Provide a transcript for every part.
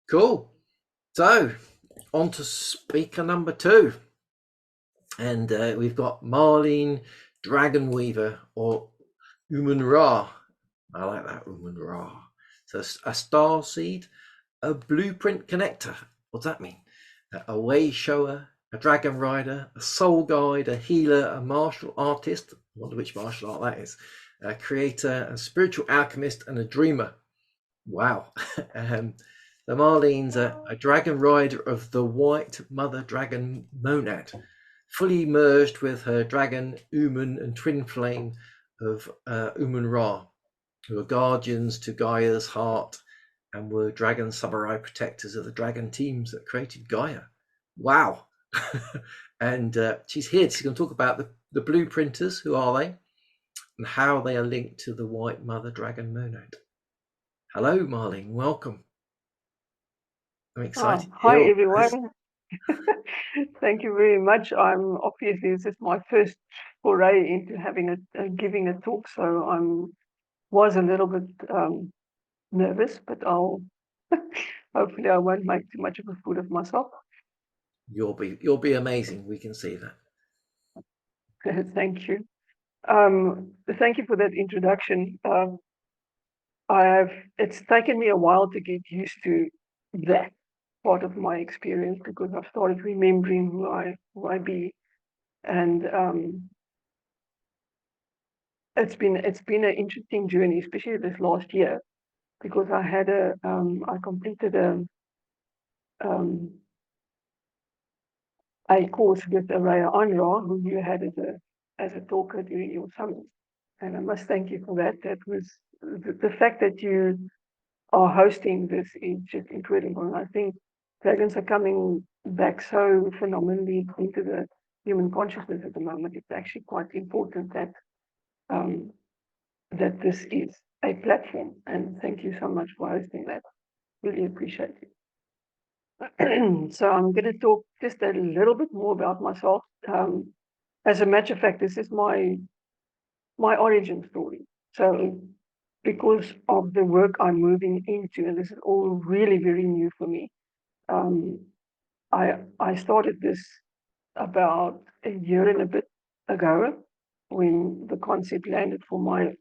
Cool. So, on to speaker number 2. And we've got Marlene Dragonweaver, or UmanRa. I like that, UmanRa. So, a starseed, a blueprint connector. What's that mean? A wayshower, a dragon rider, a soul guide, a healer, a martial artist. I wonder which martial art that is. A creator, a spiritual alchemist, and a dreamer. Wow. The Marlene's a dragon rider of the white mother dragon monad, fully merged with her dragon Uman and twin flame of UmanRa, who are guardians to Gaia's heart and were dragon samurai protectors of the dragon teams that created Gaia. Wow. And she's here. She's going to talk about the blueprinters. Who are they? And how they are linked to the white mother dragon monad. Hello, Marlene. Welcome. I'm excited to Hi hear all this. everyone. Thank you very much. I'm obviously this is my first foray into having giving a talk, so was a little bit nervous, but I'll hopefully I won't make too much of a fool of myself. You'll be amazing. We can see that. Thank you. Thank you for that introduction. It's taken me a while to get used to that part of my experience because I've started remembering who I be, and it's been an interesting journey, especially this last year, because I completed a course with Araya AmunRa, who you had as a talker during your summit, and I must thank you for that. That was the fact that you are hosting this is just incredible, and I think dragons are coming back so phenomenally into the human consciousness at the moment. It's actually quite important that um, that this is a platform. And thank you so much for hosting that. Really appreciate it. So I'm going to talk just a little bit more about myself. As a matter of fact, this is my origin story. So because of the work I'm moving into, and this is all really very new for me, um, I started this about a year and a bit ago when the concept landed for my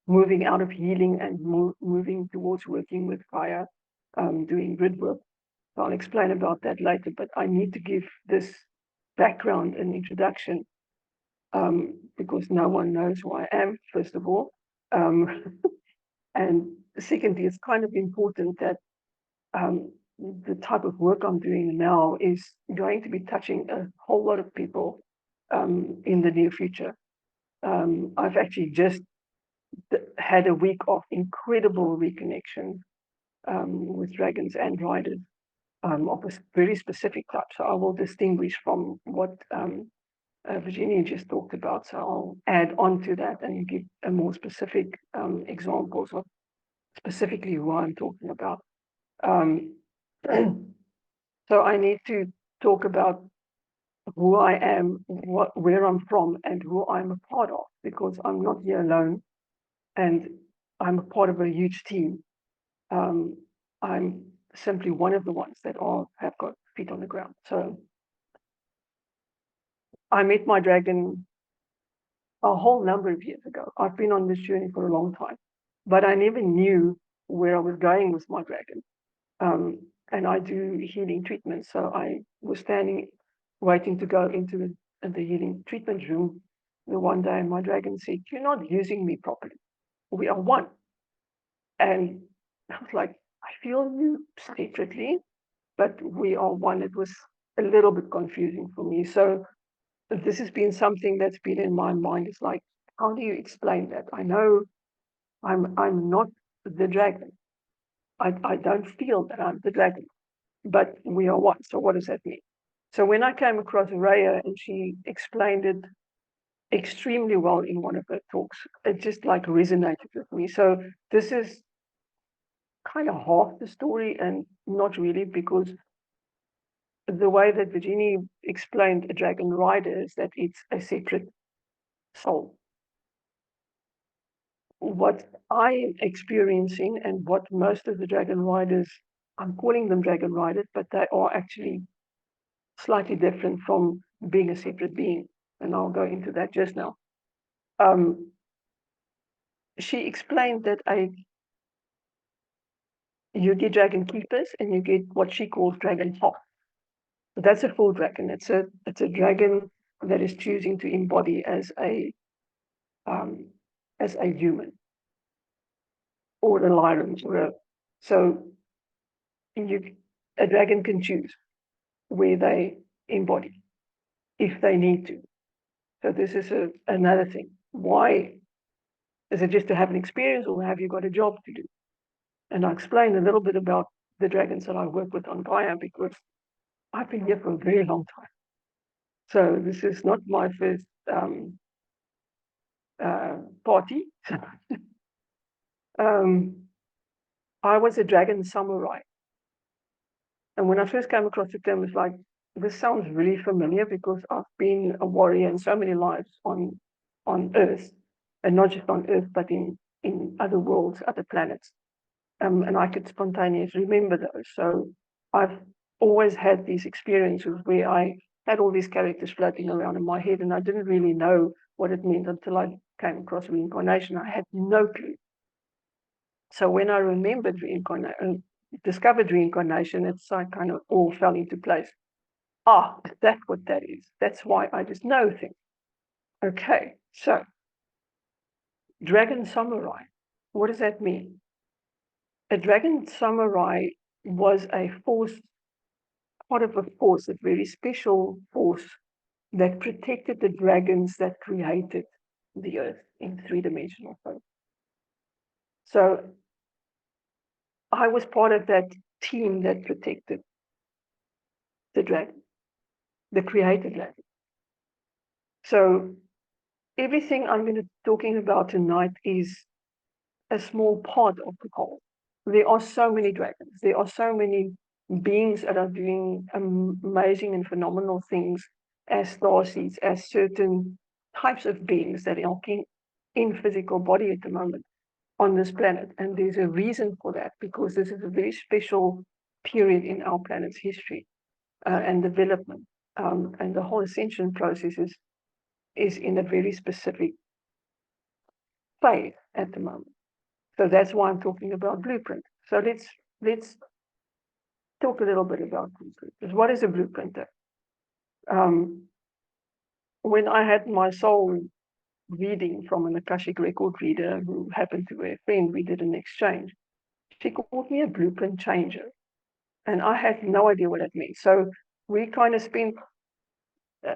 moving out of healing and moving towards working with Gaia, doing grid work. So I'll explain about that later, but I need to give this background and introduction because no one knows who I am, first of all. Um, and secondly, it's kind of important that the type of work I'm doing now is going to be touching a whole lot of people in the near future. I've actually just had a week of incredible reconnection with dragons and riders of a very specific type. So I will distinguish from what Virginia just talked about. So I'll add on to that and give a more specific examples of specifically who I'm talking about. Um, so I need to talk about who I am, where I'm from, and who I'm a part of, because I'm not here alone, and I'm a part of a huge team. Um, I'm simply one of the ones that have got feet on the ground. So I met my dragon a whole number of years ago. I've been on this journey for a long time, but I never knew where I was going with my dragon. And I do healing treatments, so I was standing, waiting to go into the healing treatment room. The one day, my dragon said, "You're not using me properly. We are one." And I was like, "I feel you separately, but we are one." It was a little bit confusing for me. So this has been something that's been in my mind. It's like, how do you explain that? I know I'm not the dragon. I don't feel that I'm the dragon, but we are one. So what does that mean? So when I came across Raya and she explained it extremely well in one of her talks, it just like resonated with me. So this is kind of half the story and not really, because the way that Virginia explained a dragon rider is that it's a separate soul. What I am experiencing and what most of the dragon riders I'm calling them dragon riders, but they are actually slightly different from being a separate being. And I'll go into that just now. She explained that you get dragon keepers and you get what she calls dragon hearts. So that's a full dragon. It's a dragon that is choosing to embody as a human or a lion so a dragon can choose where they embody if they need to. So this is another thing. Why is it just to have an experience, or have you got a job to do? And I explained a little bit about the dragons that I work with on Gaia, because I've been here for a very long time. So this is not my first party. I was a dragon samurai. And when I first came across the term, it's like, this sounds really familiar, because I've been a warrior in so many lives on Earth, and not just on Earth, but in other worlds, other planets. And I could spontaneously remember those. So I've always had these experiences where I had all these characters floating around in my head, and I didn't really know what it meant until I came across reincarnation. I had no clue. So when I remembered reincarnation, discovered reincarnation, it's like kind of all fell into place. That's what that is. That's why I just know things. Okay, so dragon samurai. What does that mean? A dragon samurai was a force, part of a force, a very special force that protected the dragons that created the earth in three-dimensional space. So I was part of that team that protected the dragon, the created dragon. So everything I'm going to be talking about tonight is a small part of the whole. There are so many dragons. There are so many beings that are doing amazing and phenomenal things as starseeds, as certain types of beings that are in physical body at the moment on this planet. And there's a reason for that, because this is a very special period in our planet's history and development. And the whole ascension process is in a very specific phase at the moment. So that's why I'm talking about blueprint. So let's talk a little bit about blueprint. Because what is a blueprinter? When I had my soul reading from an Akashic record reader who happened to be a friend, we did an exchange. She called me a blueprint changer. And I had no idea what that meant. So we kind of spent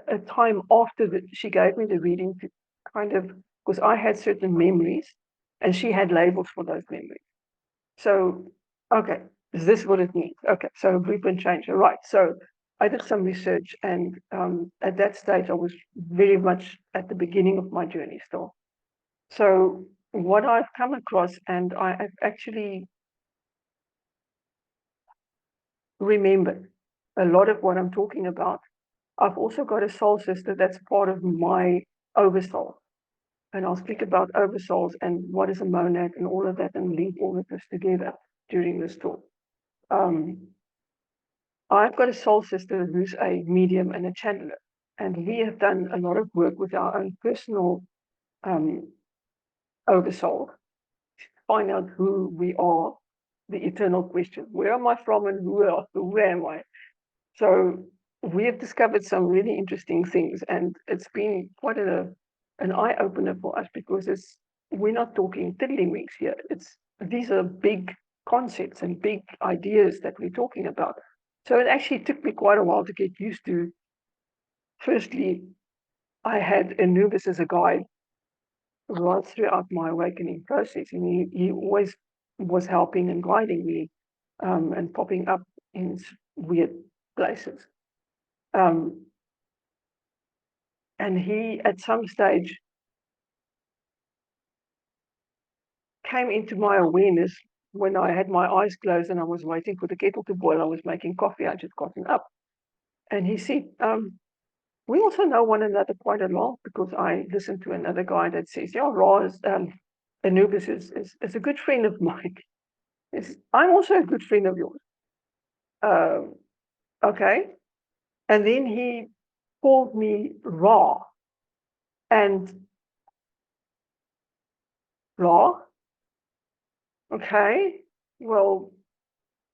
a time after she gave me the reading to kind of, because I had certain memories and she had labels for those memories. So, okay, is this what it means? Okay, so blueprint changer, right. So I did some research, and at that stage, I was very much at the beginning of my journey still. So what I've come across, and I've actually remembered a lot of what I'm talking about. I've also got a soul sister that's part of my oversoul. And I'll speak about oversouls and what is a monad and all of that, and link all of this together during this talk. I've got a soul sister who's a medium and a channeler, and we have done a lot of work with our own personal oversoul, find out who we are, the eternal question: where am I from, and who am I? So we have discovered some really interesting things, and it's been quite an eye opener for us, because we're not talking tiddlywinks here. These are big concepts and big ideas that we're talking about. So it actually took me quite a while to get used to. Firstly, I had Anubis as a guide right throughout my awakening process, and he always was helping and guiding me and popping up in weird places. And he, at some stage, came into my awareness when I had my eyes closed and I was waiting for the kettle to boil. I was making coffee. I just gotten up. And he said, we also know one another quite a lot, because I listened to another guy that says, yeah, Anubis is a good friend of mine. I'm also a good friend of yours. Okay. And then he called me Ra. And Ra? Okay. Well,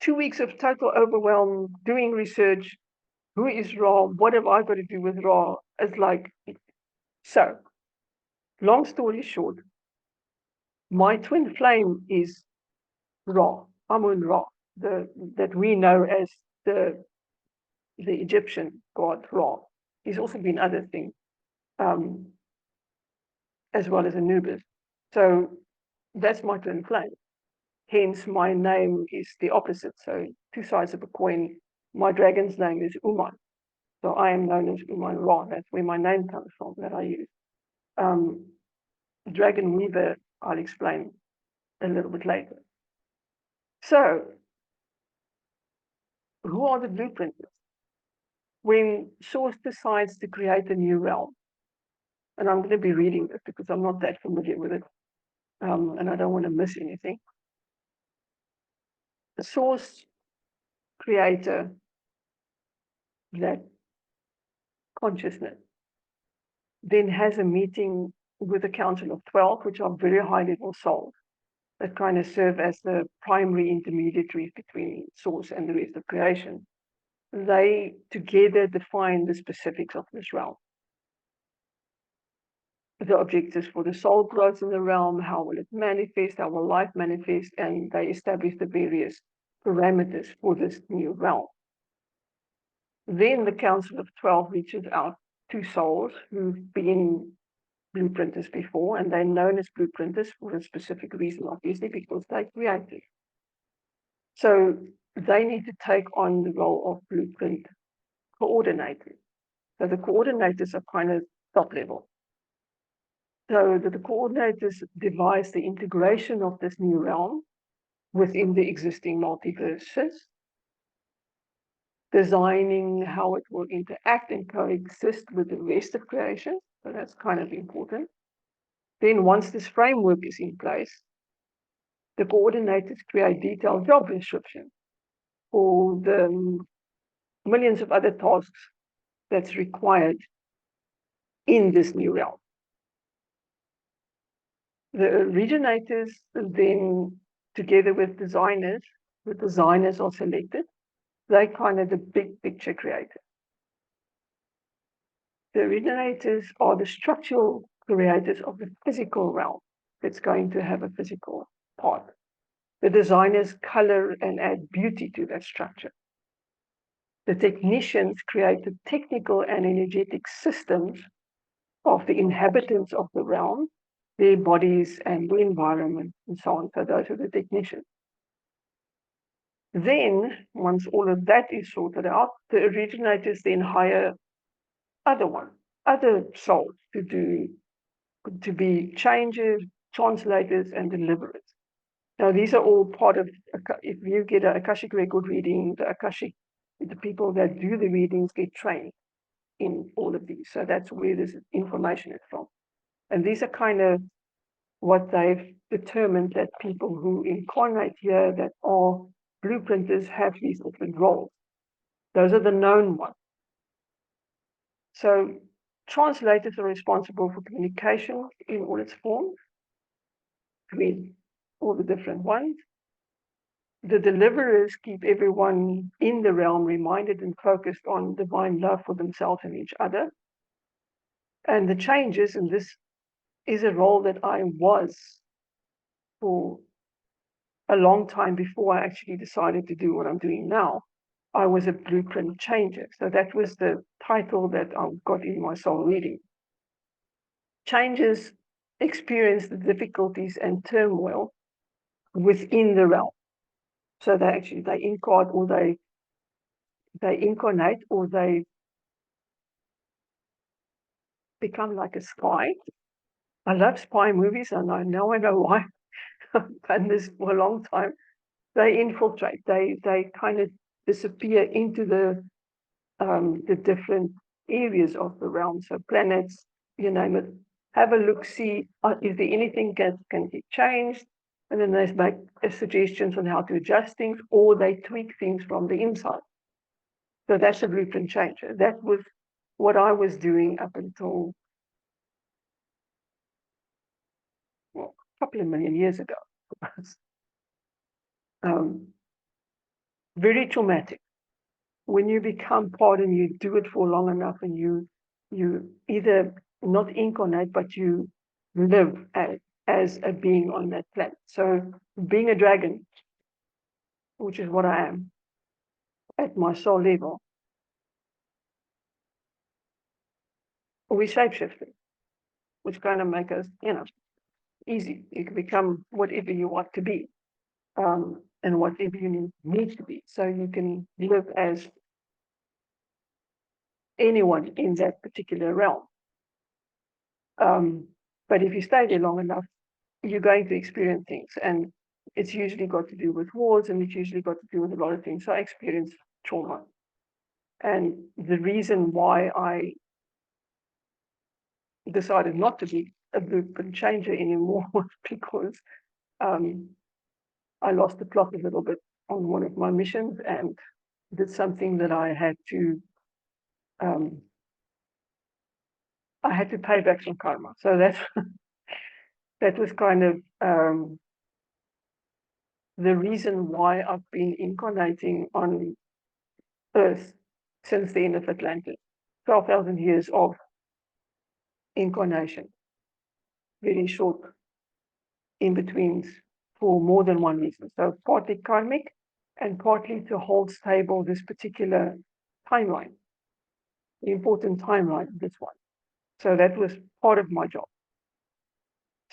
2 weeks of total overwhelm, doing research. Who is Ra? What have I got to do with Ra? It's like, so, long story short, my twin flame is Ra, AmunRa, that we know as the Egyptian god Ra. He's also been other things, as well as Anubis. So that's my twin flame. Hence, my name is the opposite. So two sides of a coin. My dragon's name is Uman. So I am known as UmanRa. That's where my name comes from that I use. Dragon Weaver, I'll explain a little bit later. So, who are the blueprinters? When Source decides to create a new realm, and I'm going to be reading this because I'm not that familiar with it, and I don't want to miss anything. The Source creator, that consciousness, then has a meeting with a council of 12, which are very high level souls that kind of serve as the primary intermediaries between Source and the rest of creation. They together define the specifics of this realm. The objectives for the soul growth in the realm, how will it manifest, how will life manifest, and they establish the various parameters for this new realm. Then the Council of 12 reaches out to souls who've been blueprinters before, and they're known as blueprinters for a specific reason, obviously, because they created. So they need to take on the role of blueprint coordinators. So the coordinators are kind of top level. So that the coordinators devise the integration of this new realm within the existing multiverses, designing how it will interact and coexist with the rest of creation. So that's kind of important. Then once this framework is in place, the coordinators create detailed job descriptions for the millions of other tasks that's required in this new realm. The originators then, together with designers, the designers are selected. They're kind of the big picture creators. The originators are the structural creators of the physical realm that's going to have a physical part. The designers color and add beauty to that structure. The technicians create the technical and energetic systems of the inhabitants of the realm, their bodies and the environment, and so on. So those are the technicians. Then, once all of that is sorted out, the originators then hire other souls to be changers, translators, and deliverers. Now, these are all part of, if you get an Akashic record reading, the people that do the readings get trained in all of these. So that's where this information is from. And these are kind of what they've determined, that people who incarnate here that are blueprinters have these different roles. Those are the known ones. So translators are responsible for communication in all its forms between all the different ones. The deliverers keep everyone in the realm reminded and focused on divine love for themselves and each other. And the changes, and this is a role that I was for a long time before I actually decided to do what I'm doing now. I was a blueprint changer. So that was the title that I got in my soul reading. Changers experience the difficulties and turmoil within the realm. So they incarnate, or they incarnate, or they become like a spy. I love spy movies, and now I know why. I've done this for a long time. They infiltrate. They kind of disappear into the different areas of the realm. So planets, you name it. Have a look, see is there anything can be changed. And then they make suggestions on how to adjust things, or they tweak things from the inside. So that's a blueprint changer. That was what I was doing up until, well, a couple of million years ago. Very traumatic. When you become part and you do it for long enough, and you either not incarnate, but you live as a being on that planet. So being a dragon, which is what I am at my soul level, we shapeshifting, which kind of make us, easy. You can become whatever you want to be, and whatever you need to be. So you can live as anyone in that particular realm. But if you stay there long enough, you're going to experience things, and it's usually got to do with wars, and it's usually got to do with a lot of things. So I experienced trauma, and the reason why I decided not to be a blueprint changer anymore was because I lost the plot a little bit on one of my missions, and did something that I had to pay back some karma. So that was kind of the reason why I've been incarnating on Earth since the end of Atlantis. 12,000 years of incarnation, very short in-betweens for more than one reason. So partly karmic, and partly to hold stable this particular timeline, the important timeline, this one. So that was part of my job.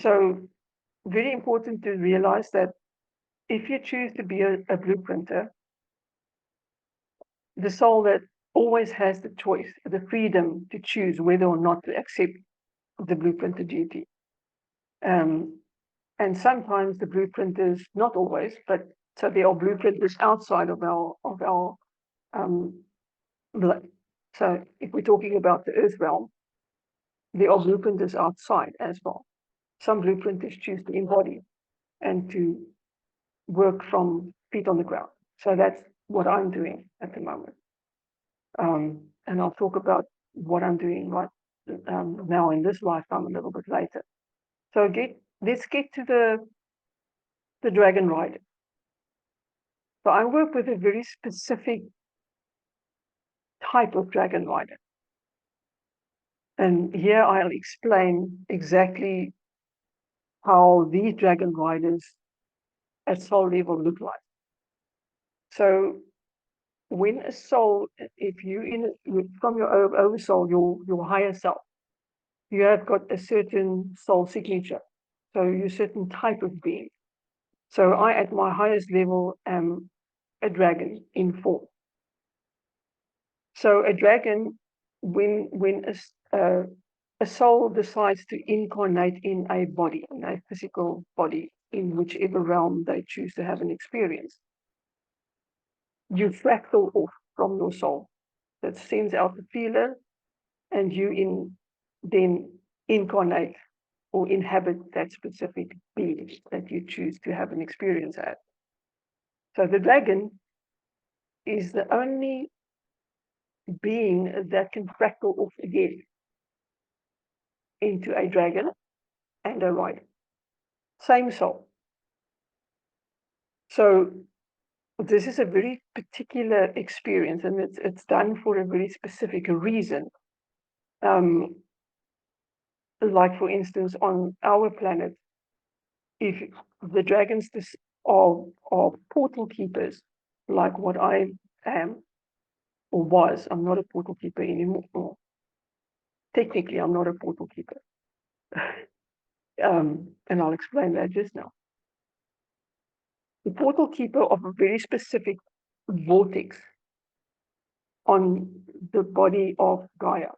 So very important to realize that if you choose to be a blueprinter, the soul that always has the choice, the freedom to choose whether or not to accept the blueprinter duty. And sometimes the blueprint is not always, but so there are blueprinters outside of our so if we're talking about the earth realm, there are blueprinters outside as well. Some blueprinters choose to embody and to work from feet on the ground. So that's what I'm doing at the moment. And I'll talk about what I'm doing right now in this lifetime a little bit later. So let's get to the dragon rider. So I work with a very specific type of dragon rider. And here I'll explain exactly how these dragon riders at soul level look like. So when a soul, if you from your oversoul, your higher self, you have got a certain soul signature. So you're a certain type of being. So I, at my highest level, am a dragon in form. So a dragon, when a soul decides to incarnate in a body, in a physical body, in whichever realm they choose to have an experience, you fractal off from your soul. That sends out the feeler, and you then incarnate or inhabit that specific being that you choose to have an experience at. So the dragon is the only being that can fractal off again into a dragon and a rider. Same soul. So this is a very particular experience, and it's done for a very specific reason. Like, for instance, on our planet, if the dragons are portal keepers, like what I am or was, I'm not a portal keeper anymore. Technically, I'm not a portal keeper. And I'll explain that just now. The portal keeper of a very specific vortex on the body of Gaia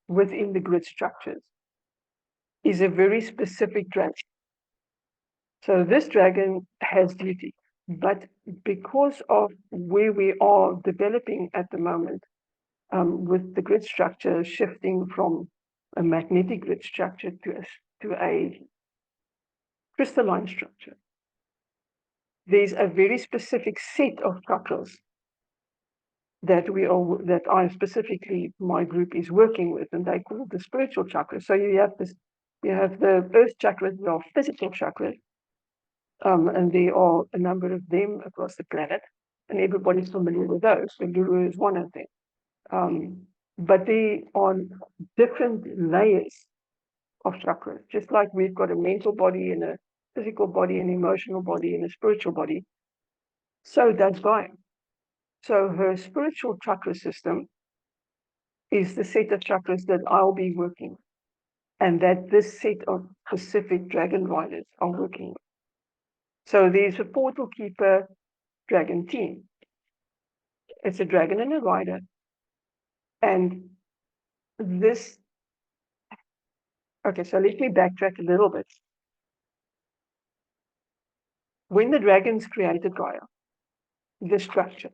within the grid structures is a very specific dragon. So this dragon has duty, but because of where we are developing at the moment, with the grid structure shifting from a magnetic grid structure to a crystalline structure, there's a very specific set of chakras that I specifically, my group is working with, and they call the spiritual chakras. So you have the earth chakras, there are physical chakras, and there are a number of them across the planet, and everybody's familiar with those. The Guru is one of them. But they are different layers of chakras, just like we've got a mental body and a physical body, an emotional body, and a spiritual body. So does Gaia. So her spiritual chakra system is the set of chakras that I'll be working with, and that this set of specific dragon riders are working with. So there's a portal keeper dragon team. It's a dragon and a rider. And this, okay, so let me backtrack a little bit. When the dragons created Gaia, the structure,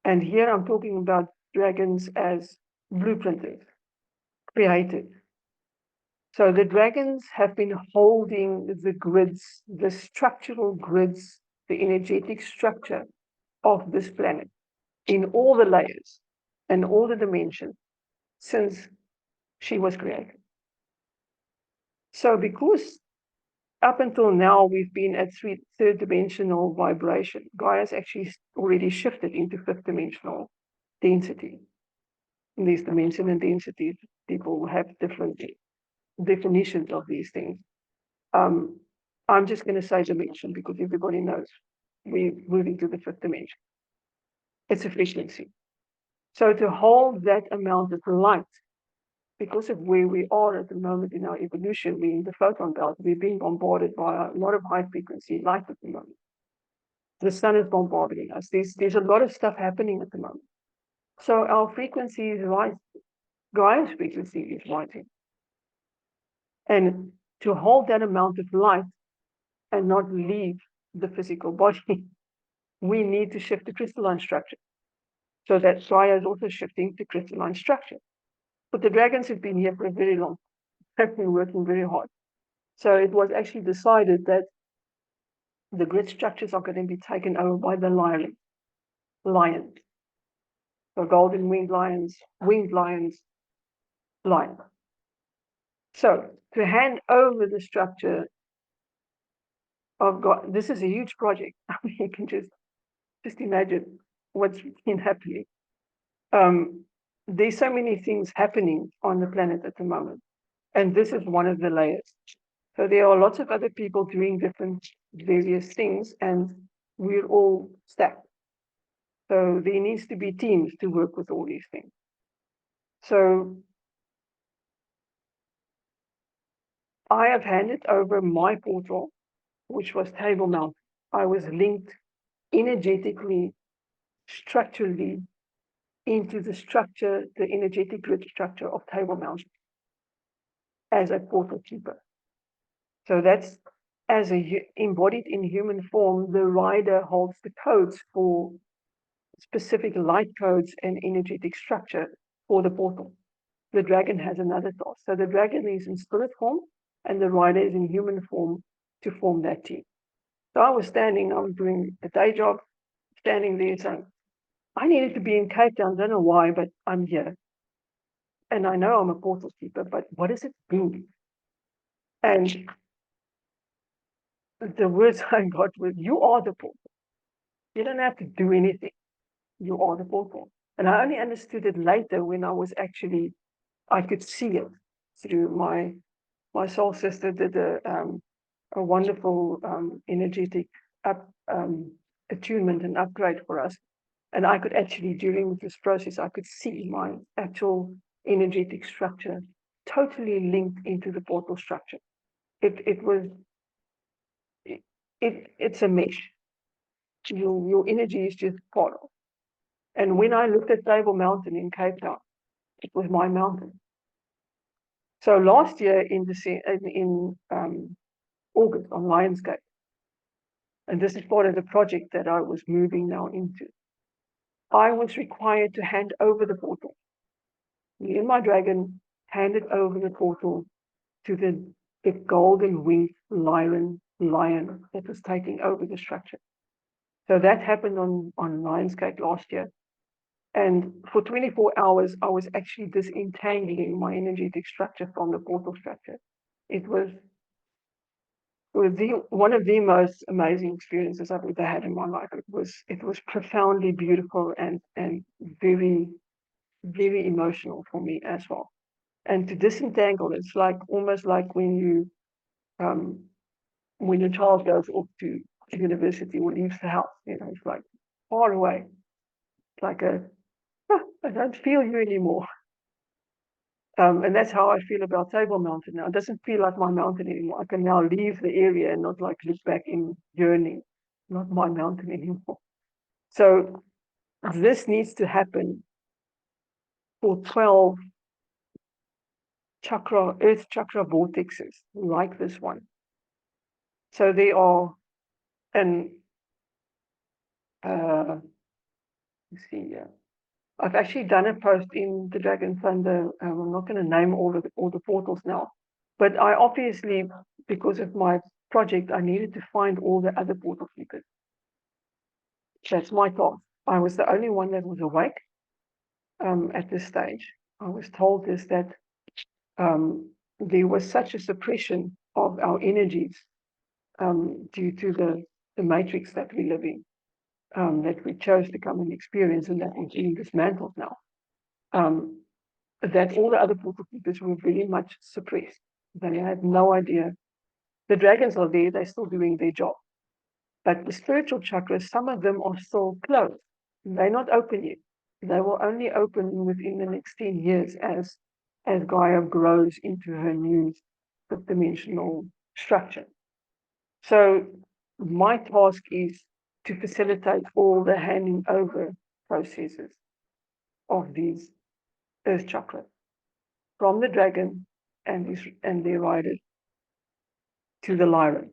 and here I'm talking about dragons as blueprinters, created. So the dragons have been holding the grids, the structural grids, the energetic structure of this planet in all the layers and all the dimensions since she was created. So because up until now we've been at third dimensional vibration, Gaia's actually already shifted into fifth dimensional density. In these dimension and densities, people have different definitions of these things. I'm just going to say dimension because everybody knows we're moving to the fifth dimension. It's a frequency. So to hold that amount of light, because of where we are at the moment in our evolution, we're in the photon belt, we're being bombarded by a lot of high frequency light at the moment. The sun is bombarding us. There's a lot of stuff happening at the moment. So our frequency is rising. Gaia's frequency is rising. And to hold that amount of light and not leave the physical body, we need to shift to crystalline structure. So that Gaia is also shifting to crystalline structure. But the dragons have been here for a very long time, have been working very hard. So it was actually decided that the grid structures are going to be taken over by the lions. So golden winged lions, lion. So to hand over the structure of God, this is a huge project. I mean, you can just imagine what's been happening. There's so many things happening on the planet at the moment, and this is one of the layers. So there are lots of other people doing different various things, and we're all stacked. So there needs to be teams to work with all these things. So I have handed over my portal, which was Table Mountain. I was linked energetically, structurally, into the structure, the energetic grid structure of Table Mountain as a portal keeper. So that's as embodied in human form, the rider holds the codes for specific light codes and energetic structure for the portal. The dragon has another task. So the dragon is in spirit form and the rider is in human form to form that team. So I was doing a day job, standing there saying, I needed to be in Cape Town, don't know why, but I'm here. And I know I'm a portal keeper, but what does it mean? And the words I got were, you are the portal. You don't have to do anything. You are the portal. And I only understood it later when I could see it through my soul sister did a wonderful energetic attunement and upgrade for us. And I could actually, during this process, I could see my actual energetic structure totally linked into the portal structure. It's a mesh. Your energy is just part of. And when I looked at Table Mountain in Cape Town, it was my mountain. So last year in August on Lionsgate, and this is part of the project that I was moving now into, I was required to hand over the portal. Me and my dragon handed over the portal to the golden winged lion lion that was taking over the structure. So that happened on Lionsgate last year. And for 24 hours, I was actually disentangling my energetic structure from the portal structure. It was one of the most amazing experiences I've ever had in my life. It was profoundly beautiful and very, very emotional for me as well. And to disentangle, it's like almost like when your child goes off to university or leaves the house, it's like far away. It's like I don't feel you anymore. And that's how I feel about Table Mountain now. It doesn't feel like my mountain anymore. I can now leave the area and not like look back in yearning. Not my mountain anymore. So this needs to happen for 12 earth chakra vortexes like this one. So they are, and let's see here. I've actually done a post in the Dragon Thunder. I'm not going to name all the portals now, but I obviously, because of my project, I needed to find all the other portal keepers. That's my task. I was the only one that was awake at this stage. I was told this that there was such a suppression of our energies due to the matrix that we live in, that we chose to come and experience, and that is being dismantled now. That all the other portal keepers were very much suppressed. They had no idea. The dragons are there, they're still doing their job. But the spiritual chakras, some of them are still closed. They're not open yet. They will only open within the next 10 years as Gaia grows into her new fifth dimensional structure. So my task is to facilitate all the handing over processes of these earth chakras from the dragon and their riders to the lyran.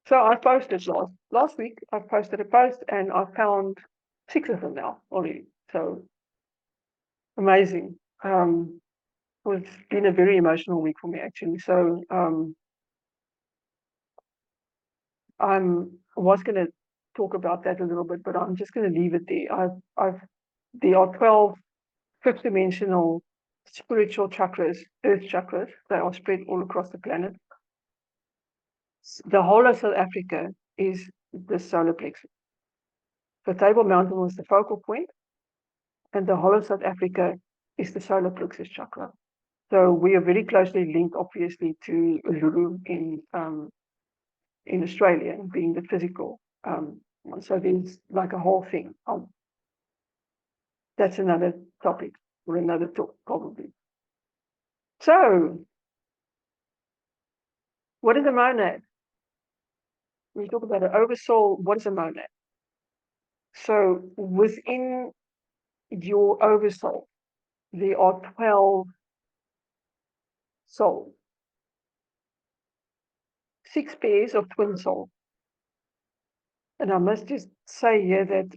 So I posted last week. I posted a post and I found 6 of them now already. So amazing. It's been a very emotional week for me actually. So I was going to talk about that a little bit, but I'm just going to leave it there. There are 12 fifth dimensional spiritual chakras, earth chakras. They are spread all across the planet. The whole of South Africa is the solar plexus. So Table Mountain was the focal point, and the whole of South Africa is the solar plexus chakra. So we are very closely linked, obviously, to Uluru in Australia, being the physical. So there's like a whole thing. That's another topic for another talk, probably. So, what is a monad? When you talk about an oversoul, what is a monad? So, within your oversoul, there are 12 souls, 6 pairs of twin souls. And I must just say here that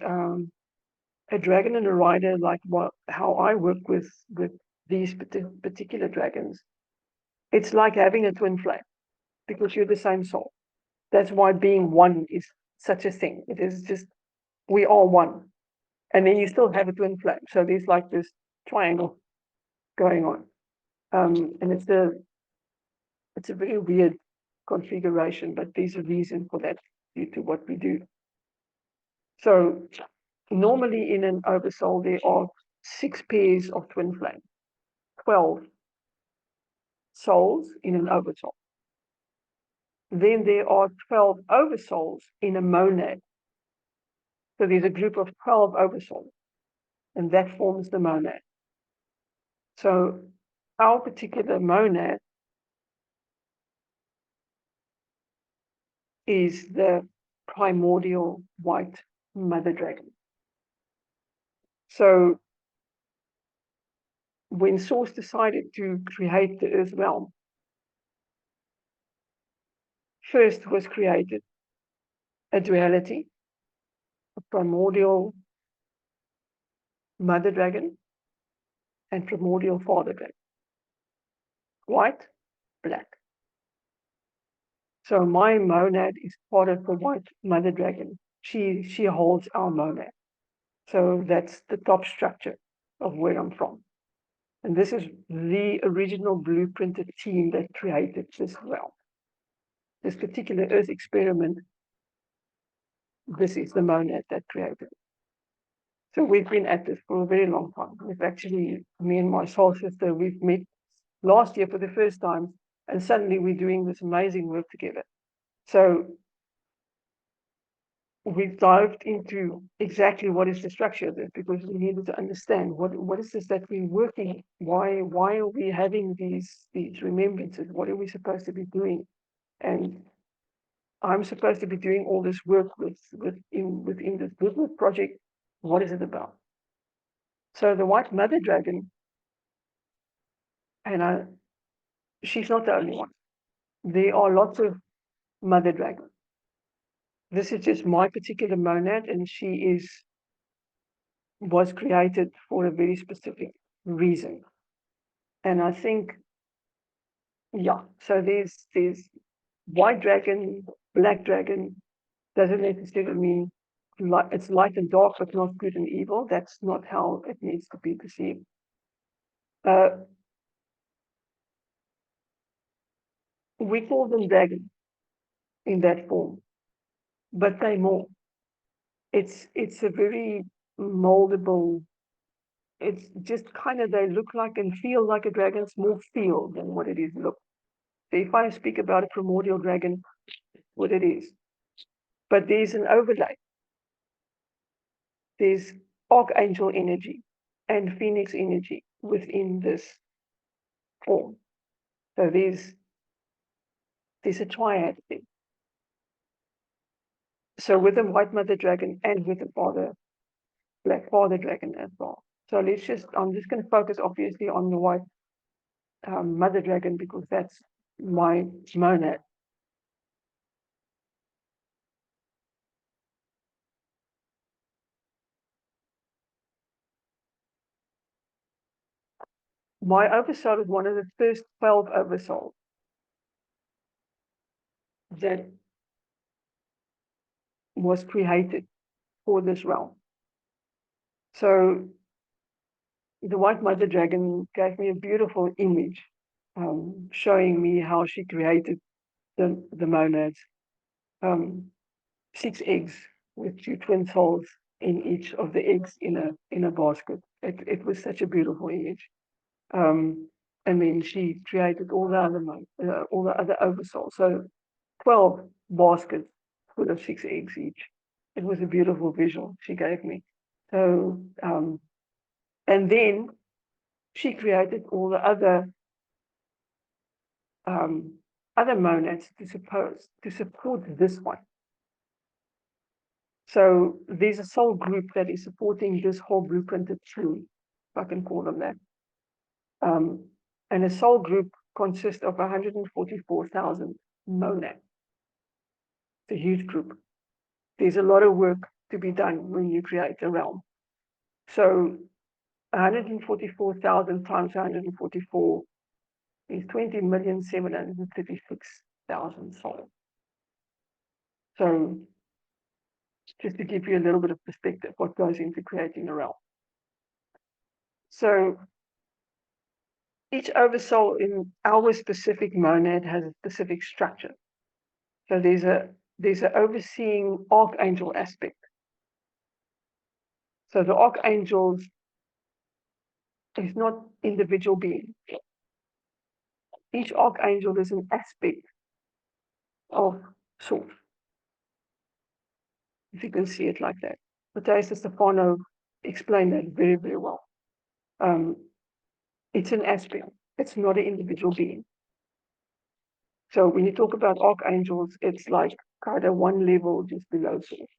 a dragon and a rider, like how I work with these particular dragons, it's like having a twin flame because you're the same soul. That's why being one is such a thing. It is just, we are one. And then you still have a twin flame. So there's like this triangle going on. And it's a very weird configuration, but there's a reason for that due to what we do. So normally in an oversoul, there are 6 pairs of twin flame, 12 souls in an oversoul. Then there are 12 oversouls in a monad. So there's a group of 12 oversouls, and that forms the monad. So our particular monad is the primordial white mother dragon. So when Source decided to create the Earth realm, first was created a duality, a primordial mother dragon and primordial father dragon. White, black. So my monad is part of the white mother dragon. She holds our monad. So that's the top structure of where I'm from. And this is the original blueprinted team that created this realm. This particular Earth experiment, this is the monad that created it. So we've been at this for a very long time. We've actually, me and my soul sister, we've met last year for the first time, and suddenly we're doing this amazing work together. So we've dived into exactly what is the structure of this, because we needed to understand what is this that we're working, why are we having these remembrances, what are we supposed to be doing? And I'm supposed to be doing all this work within this business project. What is it about? So the white mother dragon, and she's not the only one. There are lots of mother dragons. This is just my particular monad, and she was created for a very specific reason. And I think, yeah, so there's white dragon, black dragon, doesn't necessarily mean it's light and dark, but not good and evil. That's not how it needs to be perceived. We call them dragons in that form, but they're more. It's a very moldable. It's just kind of, they look like and feel like a dragon's more feel than what it is look. So if I speak about a primordial dragon, what it is, but there's an overlay. There's archangel energy and phoenix energy within this form. So there's a triad thing. So with the white mother dragon and with the black father dragon as well. So I'm just going to focus obviously on the white mother dragon, because that's my monad. My oversoul is one of the first 12 oversouls that was created for this realm. So the white mother dragon gave me a beautiful image, showing me how she created the monads. 6 eggs with 2 twin souls in each of the eggs in a basket. It was such a beautiful image. And then she created all the other oversouls. So 12 baskets full of 6 eggs each. It was a beautiful visual she gave me. So, and then she created all the other monads to support this one. So there's a soul group that is supporting this whole blueprinted tree, if I can call them that. And a soul group consists of 144,000 monads. It's a huge group. There's a lot of work to be done when you create a realm. So 144,000 times 144 is 20,736,000 souls. So just to give you a little bit of perspective, what goes into creating a realm. So each oversoul in our specific monad has a specific structure. So there's an overseeing archangel aspect. So the archangels is not individual beings. Each archangel is an aspect of source, if you can see it like that. Matthias Stefano explained that very, very well. It's an aspect. It's not an individual being. So when you talk about archangels, it's like kind of one level just below source.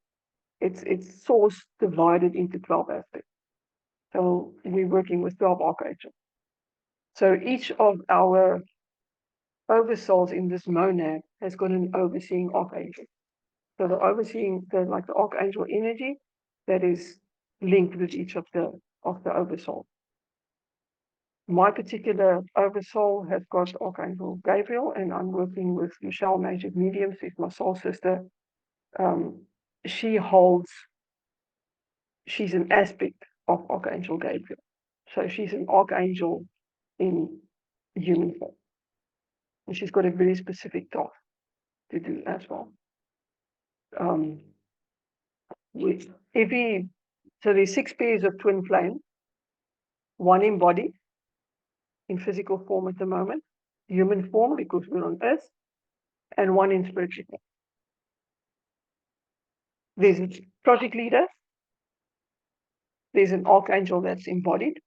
It's source divided into 12 aspects. So we're working with 12 archangels. So each of our oversouls in this monad has got an overseeing archangel. So the overseeing, the archangel energy that is linked with each of the oversouls. My particular oversoul has got Archangel Gabriel, and I'm working with Michelle Magic Medium. She's my soul sister. She's an aspect of Archangel Gabriel. So she's an archangel in human form. And she's got a very specific task to do as well. With so there's 6 pairs of twin flame, one embodied in physical form at the moment, human form because we're on Earth, and one in spiritual form. There's a project leader, there's an archangel that's embodied,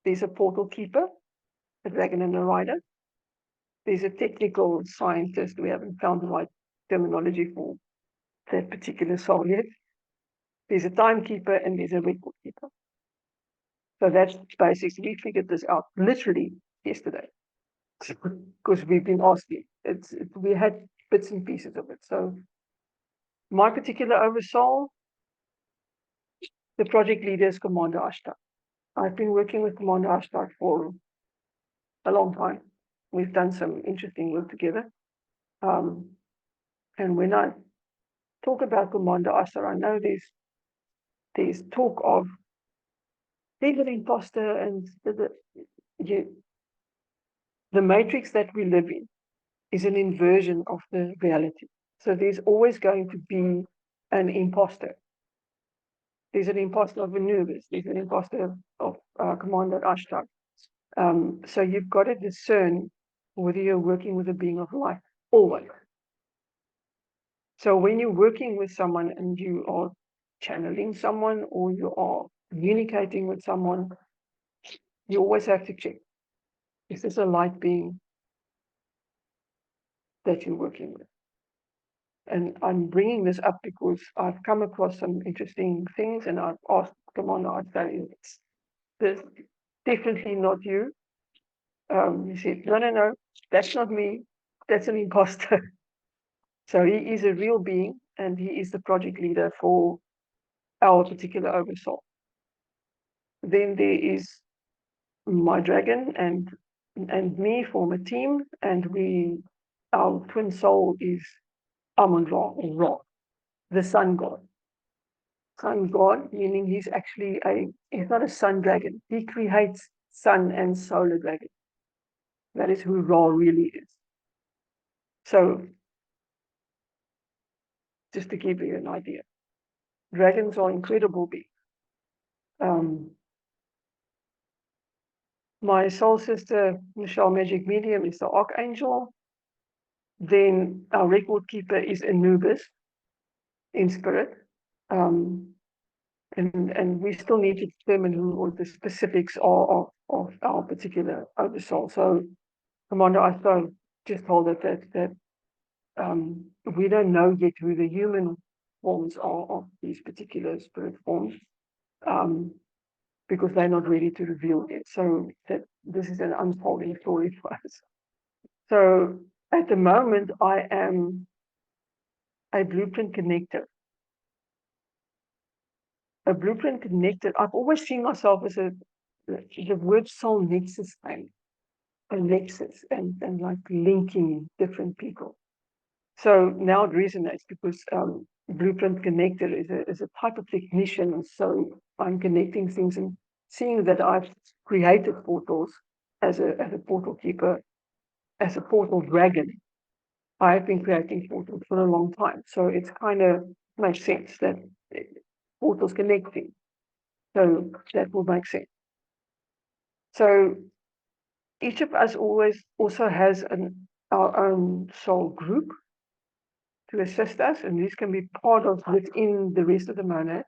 there's a portal keeper, a dragon and a rider, there's a technical scientist, we haven't found the right terminology for that particular soul yet, there's a timekeeper, and there's a record keeper. So that's basically, we figured this out literally yesterday because we've been asking. We had bits and pieces of it. So my particular oversoul, the project leader is Commander Ashtar. I've been working with Commander Ashtar for a long time. We've done some interesting work together. And when I talk about Commander Ashtar, I know there's talk of being an imposter, and the matrix that we live in is an inversion of the reality. So there's always going to be an imposter. There's an imposter of Anubis. There's an imposter of Commander Ashtar. So you've got to discern whether you're working with a being of light, always. So when you're working with someone and you are channeling someone or you are communicating with someone, you always have to check, is this a light being that you're working with? And I'm bringing this up because I've come across some interesting things, and I've asked Commander Ashtar, this definitely not you. He said, no, that's not me. That's an imposter. So he is a real being, and he is the project leader for our particular oversoul. Then there is my dragon and me form a team, and our twin soul is AmunRa, or Ra, the sun god. Sun god, meaning he's not a sun dragon. He creates sun and solar dragon. That is who Ra really is. So, just to give you an idea, dragons are incredible beings. My soul sister, Michelle Magic Medium, is the archangel. Then our record keeper is Anubis in spirit. And we still need to determine who all the specifics are of our particular oversoul. So Commander Ashtar just told us that we don't know yet who the human forms are of these particular spirit forms, because they're not ready to reveal it. So that this is an unfolding story for us. So at the moment, I am a blueprint connector. A blueprint connector. I've always seen myself as the word soul nexus thing, a nexus, and like linking different people. So now it resonates because blueprint connector is a type of technician. So I'm connecting things and seeing that I've created portals as a portal keeper, as a portal dragon. I've been creating portals for a long time. So it's kind of makes sense that portals connecting. So that will make sense. So each of us also has our own soul group to assist us, and these can be part of within the rest of the monad.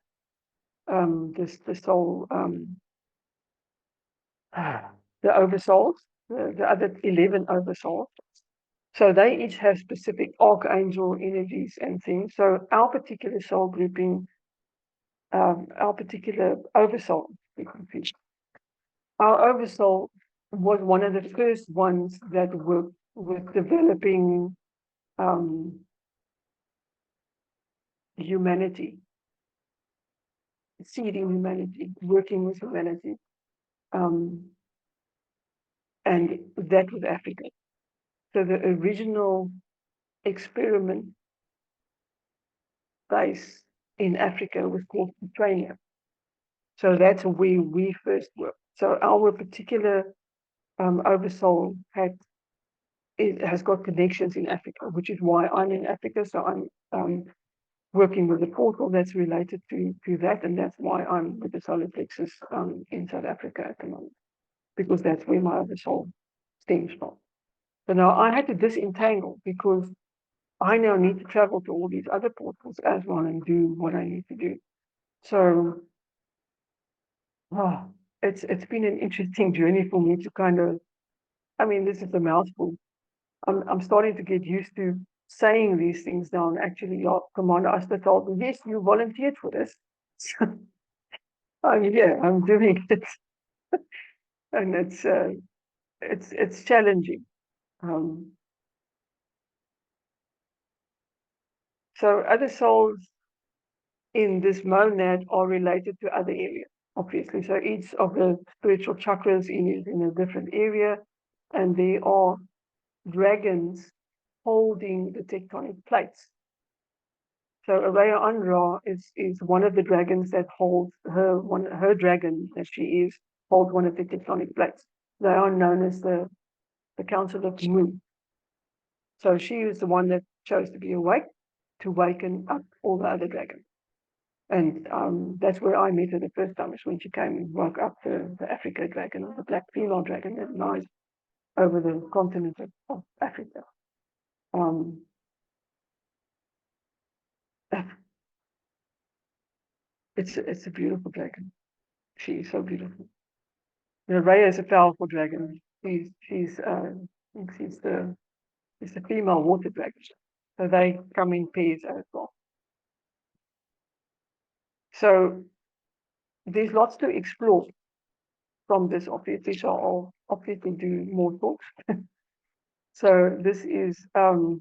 The soul, the oversouls, the other 11 oversouls. So they each have specific archangel energies and things. So our particular soul grouping, our particular oversoul, our oversoul was one of the first ones that worked with developing humanity, seeding humanity, working with humanity. and that was Africa. So the original experiment base in Africa was called Pretoria. So that's where we first worked. So our particular oversoul has got connections in Africa, which is why I'm in Africa. So I'm working with a portal that's related to that, and that's why I'm with the solar plexus in South Africa at the moment, because that's where my oversoul stems from. So now I had to disentangle because I now need to travel to all these other portals as well and do what I need to do. So it's been an interesting journey for me to kind of, I mean, this is a mouthful. I'm starting to get used to saying these things now. And actually, Commander Asta told me, yes, you volunteered for this. I'm doing it, and it's challenging. So other souls in this monad are related to other areas, obviously. So each of the spiritual chakras is in a different area, and there are dragons holding the tectonic plates. So AmunRa is one of the dragons that holds her dragon that she is holds one of the tectonic plates. They are known as the Council of Moon. So she is the one that chose to be awake to waken up all the other dragons. And that's where I met her the first time, is when she came and woke up the Africa dragon, or the black female dragon that lies over the continent of Africa. It's a beautiful dragon. She is so beautiful. Raya is a powerful dragon. She's the female water dragon. So they come in pairs as well. So there's lots to explore from this, obviously. So I'll obviously do more talks. So this is the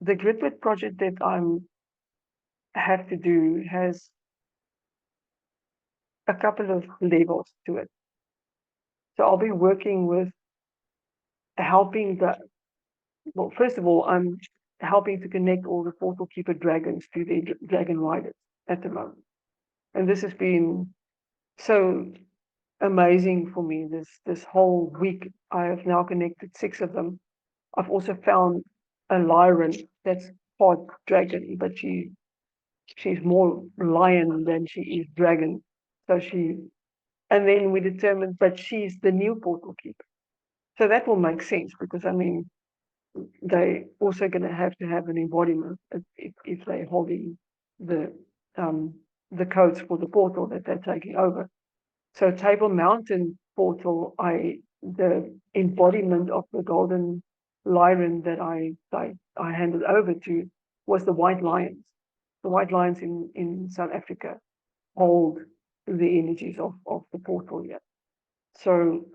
Gridwit project that have to do has a couple of levels to it. So I'll be working with helping first of all, I'm helping to connect all the portal keeper dragons to their dragon riders at the moment. And this has been so amazing for me. This whole week, I have now connected 6 of them. I've also found a Lyran that's part dragon, but she's more lion than she is dragon. And then we determined, but she's the new portal keeper. So that will make sense, because I mean, they also going to have an embodiment if they're holding the codes for the portal that they're taking over. So Table Mountain portal, the embodiment of the golden Lyran that I handed over to was the white lions. The white lions in South Africa hold the energies of the portal here. So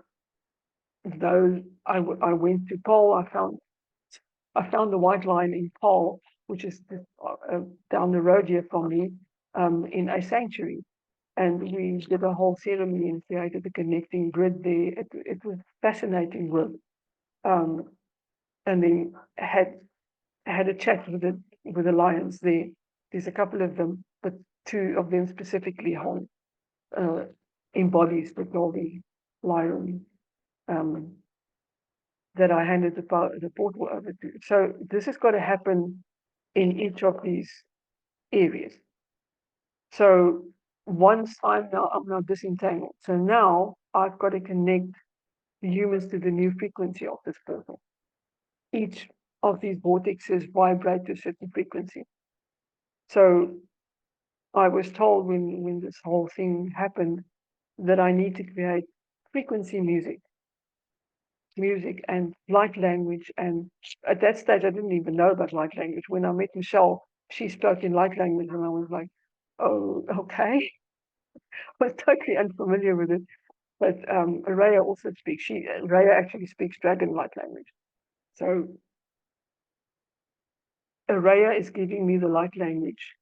those I went to Paul. I found the white lion in Paul, which is down the road here from me, in a sanctuary. And we did a whole ceremony and created a connecting grid there. It was fascinating work. And then had a chat with the lions there. There's a couple of them, but 2 of them specifically hold embodies the golden lion that I handed the portal over to. So this has got to happen in each of these areas. So once I'm now disentangled. So now I've got to connect the humans to the new frequency of this portal. Each of these vortexes vibrate to a certain frequency. So I was told when this whole thing happened that I need to create frequency music and light language. And at that stage, I didn't even know about light language. When I met Michelle, she spoke in light language, and I was like, oh, okay. I was totally unfamiliar with it. But Raya also speaks. Raya actually speaks dragon light language. So Raya is giving me the light language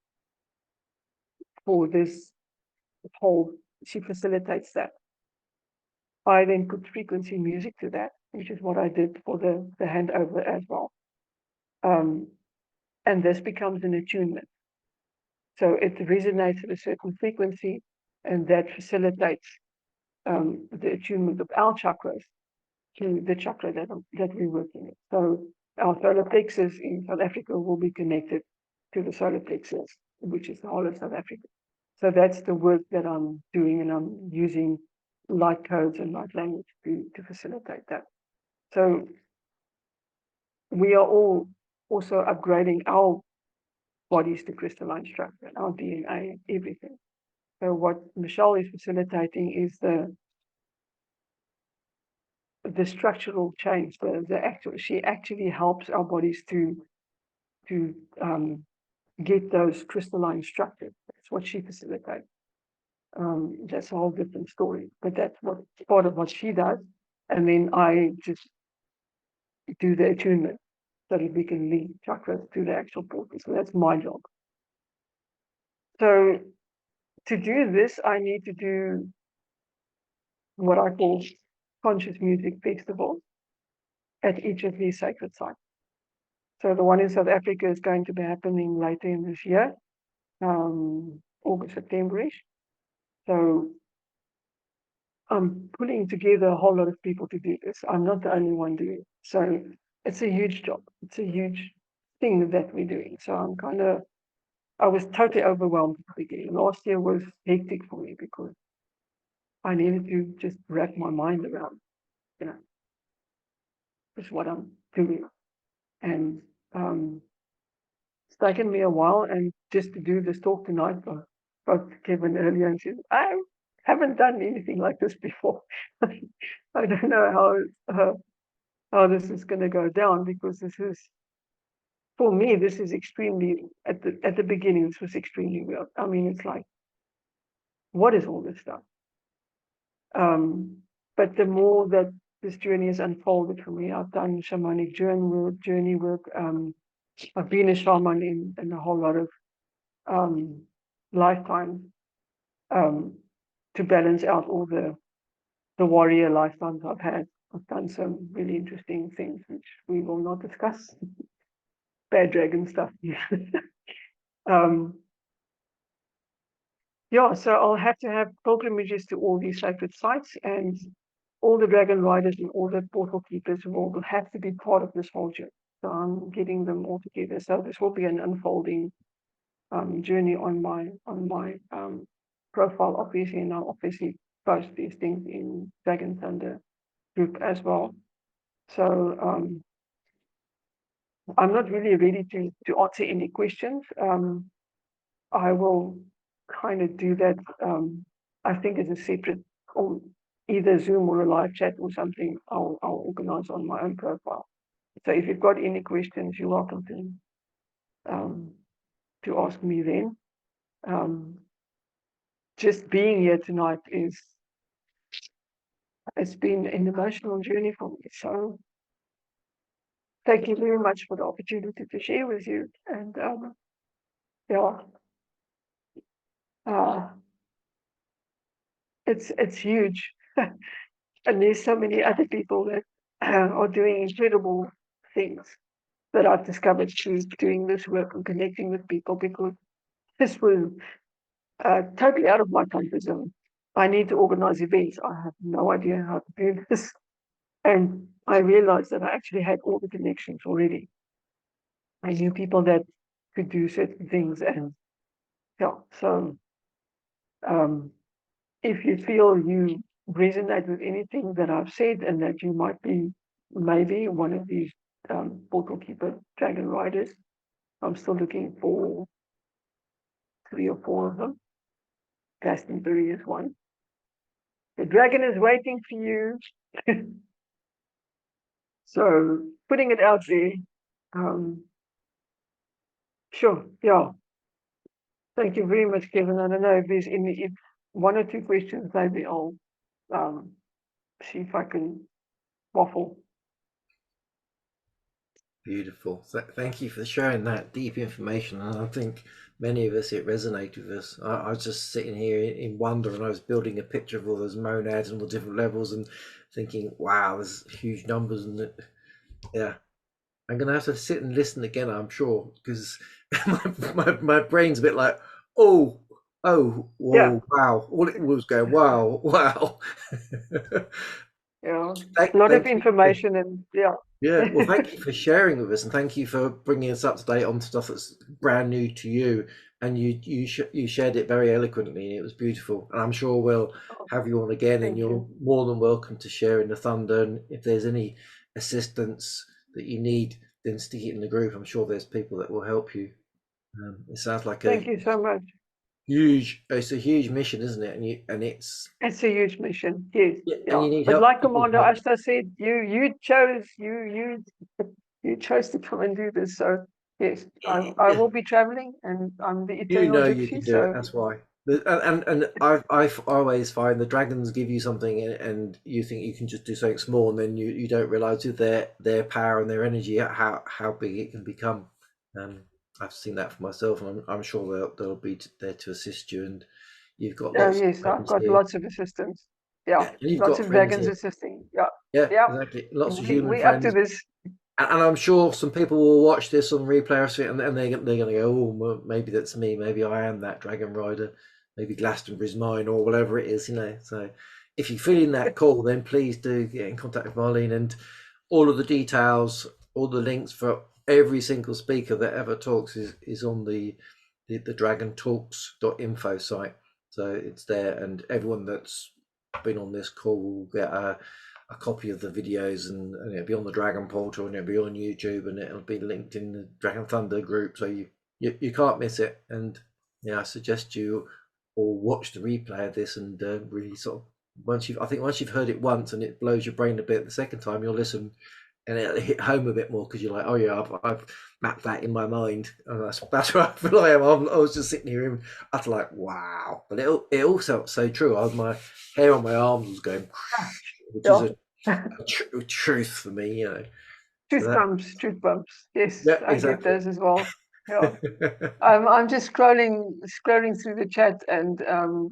for this whole. She facilitates that. I then put frequency music to that, which is what I did for the handover as well. And this becomes an attunement. So it resonates at a certain frequency, and that facilitates the attunement of our chakras to the chakra that we're working with. So our solar plexus in South Africa will be connected to the solar plexus, which is the whole of South Africa. So that's the work that I'm doing, and I'm using light codes and light language to facilitate that. So we are all also upgrading our bodies to crystalline structure, our DNA, everything. So what Michelle is facilitating is the structural change, she actually helps our bodies to get those crystalline structures. That's what she facilitates. That's a whole different story, but that's what part of what she does. And then I just do the attunement so that we can link chakras to the actual portal. So that's my job. So to do this, I need to do what I call conscious music festivals at each of these sacred sites. So the one in South Africa is going to be happening later in this year, August, September-ish. So I'm pulling together a whole lot of people to do this. I'm not the only one doing it. So it's a huge job. It's a huge thing that we're doing. So I was totally overwhelmed at the beginning. Last year was hectic for me because I needed to just wrap my mind around, just what I'm doing. And it's taken me a while, and just to do this talk tonight, I spoke to Kevin earlier and said, I haven't done anything like this before. I don't know how this is going to go down, because this is, for me, this is extremely, at the beginning, this was extremely weird. I mean, it's like, what is all this stuff? But the more that this journey has unfolded for me, I've done shamanic journey work. I've been a shaman in a whole lot of lifetimes to balance out all the warrior lifetimes I've had. I've done some really interesting things which we will not discuss. Bad dragon stuff. Yeah, so I'll have to have pilgrimages to all these sacred sites, and all the dragon riders and all the portal keepers will have to be part of this whole journey. So I'm getting them all together. So this will be an unfolding journey on my profile, obviously, and I'll obviously post these things in Dragon Thunder group as well. So I'm not really ready to answer any questions. I will kind of do that. I think as a separate, or either Zoom or a live chat or something, I'll organize on my own profile. So if you've got any questions, you're welcome to ask me then. Just being here tonight it's been an emotional journey for me. So thank you very much for the opportunity to share with you. And it's huge. And there's so many other people that are doing incredible things that I've discovered through doing this work and connecting with people, because this was totally out of my comfort zone. I need to organize events. I have no idea how to do this. And I realized that I actually had all the connections already. I knew people that could do certain things. And yeah, so if you feel you resonate with anything that I've said, and that you might be maybe one of these portal keeper dragon riders, I'm still looking for 3 or 4 of them. Glastonbury is one. The dragon is waiting for you. So putting it out there. Sure, yeah. Thank you very much, Kevin. I don't know if there's if 1 or 2 questions, maybe I'll see if I can waffle. Beautiful. Thank you for sharing that deep information. And I think many of us, it resonated with us. I was just sitting here in wonder, and I was building a picture of all those monads and all the different levels and thinking, wow, there's huge numbers. And yeah, I'm going to have to sit and listen again, I'm sure, because my brain's a bit like, oh, Yeah, whoa, wow. All it was going, wow, wow. yeah. A lot of Thank you. information and yeah. Yeah, well, thank you for sharing with us, and thank you for bringing us up to date on stuff that's brand new to you. And you shared it very eloquently, and it was beautiful. And I'm sure we'll have you on again, and Thank you're you. more than welcome to share in the thunder. And if there's any assistance that you need, then stick it in the group. I'm sure there's people that will help you. It sounds like Thank you so much. it's a huge mission, isn't it? And It's a huge mission. Yes. yeah, and Yeah. you need But help. like People Commander help. Ashta said, you chose to come and do this. So yes, I Yeah. will be traveling, and I'm the You eternal know you gypsy. can do it. So That's why. And I always find the dragons give you something, and you think you can just do something small, and then you don't realize with their power and their energy how big it can become. Um, I've seen that for myself, and I'm sure they'll be there to assist you. And you've got lots of yes, I've friends got here. lots of assistance. Yeah, Yeah, and you've lots got of friends dragons here. assisting. Yeah, Yeah, yeah. exactly. Lots of human We up to friends. this. And I'm sure some people will watch this on replay or something, and they're going to go, oh, well, maybe that's me. Maybe I am that dragon rider. Maybe Glastonbury's mine, or whatever it is, So if you're feeling that call, then please do get in contact with Marlene, and all of the details, all the links for every single speaker that ever talks is on the dragontalks.info site. So it's there, and everyone that's been on this call will get a copy of the videos, and it'll be on the Dragon Portal, and it'll be on YouTube, and it'll be linked in the Dragon Thunder group, so you can't miss it. And yeah, I suggest you all watch the replay of this, and really sort of once you've heard it once and it blows your brain a bit, the second time you'll listen and it'll hit home a bit more, because you're like, oh yeah, I've mapped that in my mind, and that's where I feel I am. I was just sitting here and I was like, wow, but it all felt so true. My hair on my arms was going, which is Yeah. a truth for me, So Truth bumps. Yes, yeah, I get exactly. those as well. Yeah. I'm just scrolling through the chat, and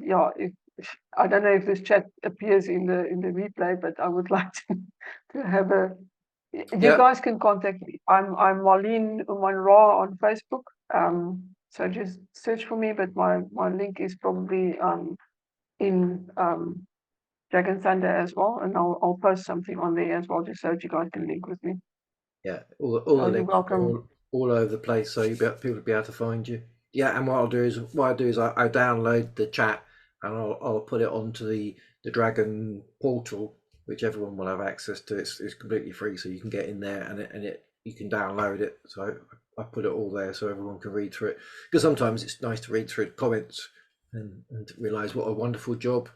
yeah, I don't know if this chat appears in the replay, but I would like to have a. You Yeah, guys can contact me. I'm Marlene UmanRa on Facebook. So just search for me, but my link is probably in Dragon Thunder as well, and I'll post something on there as well, just so that you guys can link with me. yeah, all So the you're links welcome. all over the place, so people will be able to find you. Yeah, and what I do is I download the chat, and I'll put it onto the Dragon portal, which everyone will have access to. It's completely free, so you can get in there, and you can download it. So I put it all there so everyone can read through it, because sometimes it's nice to read through the comments and realize what a wonderful job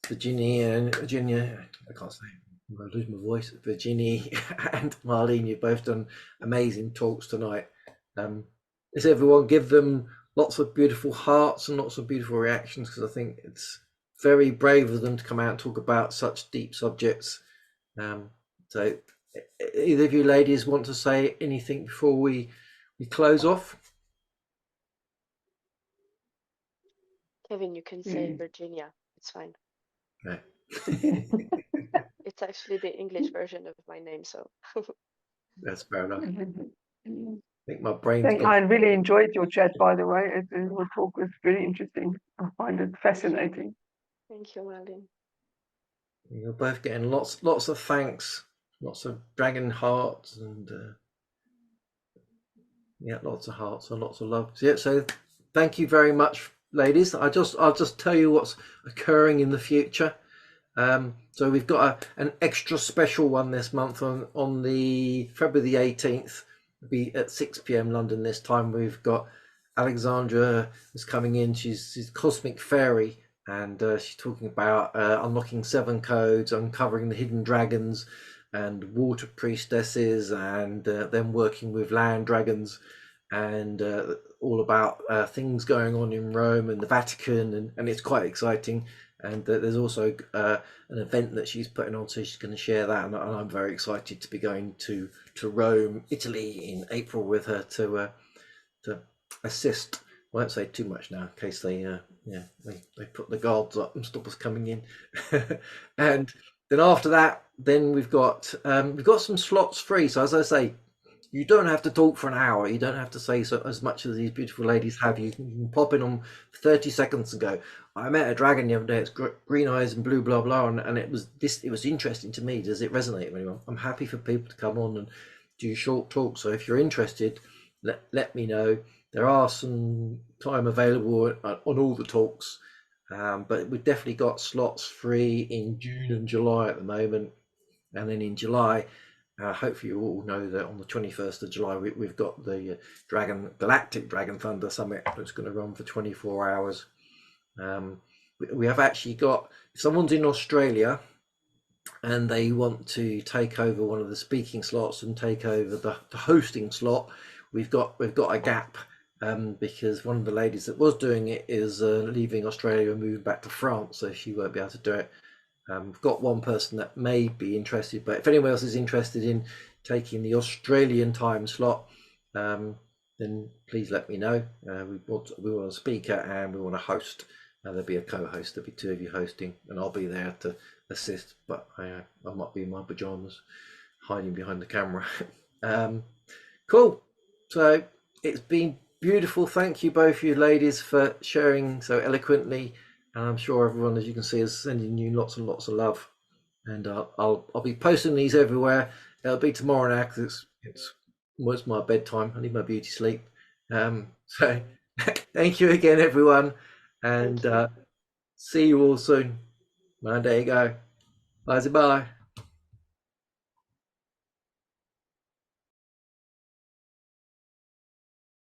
Virginia, I can't say, I'm going to lose my voice. Virginia and Marlene, you've both done amazing talks tonight. Let's everyone give them lots of beautiful hearts and lots of beautiful reactions, because I think it's very brave of them to come out and talk about such deep subjects. So, either of you ladies want to say anything before we close off? Kevin, you can say Virginia. It's fine. Okay. It's actually the English version of my name, so. That's fair enough. I Mm. think my brain's getting. I really enjoyed your chat, by the way. Your talk was very interesting. I find it fascinating. Thank you, Marlene. You're both getting lots of thanks, lots of dragon hearts, and yeah, lots of hearts and lots of love. So, yeah, so thank you very much, ladies. I'll just tell you what's occurring in the future. So we've got an extra special one this month on the February the 18th. It'll be at 6 p.m. London this time. We've got Alexandra is coming in. She's cosmic fairy, and she's talking about unlocking 7 codes, uncovering the hidden dragons and water priestesses, and then working with land dragons, and all about things going on in Rome and the Vatican, and it's quite exciting. And there's also an event that she's putting on, so she's going to share that, and I'm very excited to be going to to Rome, Italy in April with her to assist. I won't say too much now in case they put the guards up and stop us coming in. And then after that, then we've got some slots free. So as I say, you don't have to talk for an hour. You don't have to say so as much as these beautiful ladies have. You can pop in on 30 seconds and go, I met a dragon the other day. It's green eyes and blue blah blah, and it was interesting to me. Does it resonate with anyone? I'm happy for people to come on and do short talks. So if you're interested, let me know. There are some time available on all the talks, but we've definitely got slots free in June and July at the moment. And then in July, hopefully you all know that on the 21st of July, we've got the Galactic Dragon Thunder Summit that's going to run for 24 hours. We have actually got, if someone's in Australia and they want to take over one of the speaking slots and take over the hosting slot, we've got a gap. Because one of the ladies that was doing it is leaving Australia and moving back to France, so she won't be able to do it. We've got one person that may be interested, but if anyone else is interested in taking the Australian time slot, then please let me know. We want a speaker and we want a host. There'll be a co-host. There'll be two of you hosting, and I'll be there to assist. But I might be in my pajamas, hiding behind the camera. Cool. So it's been beautiful. Thank you both you ladies for sharing so eloquently, and I'm sure everyone, as you can see, is sending you lots and lots of love. And I'll be posting these everywhere. It'll be tomorrow now because it's almost my bedtime. I need my beauty sleep. So thank you again, everyone, and see you all soon. There you go. Bye.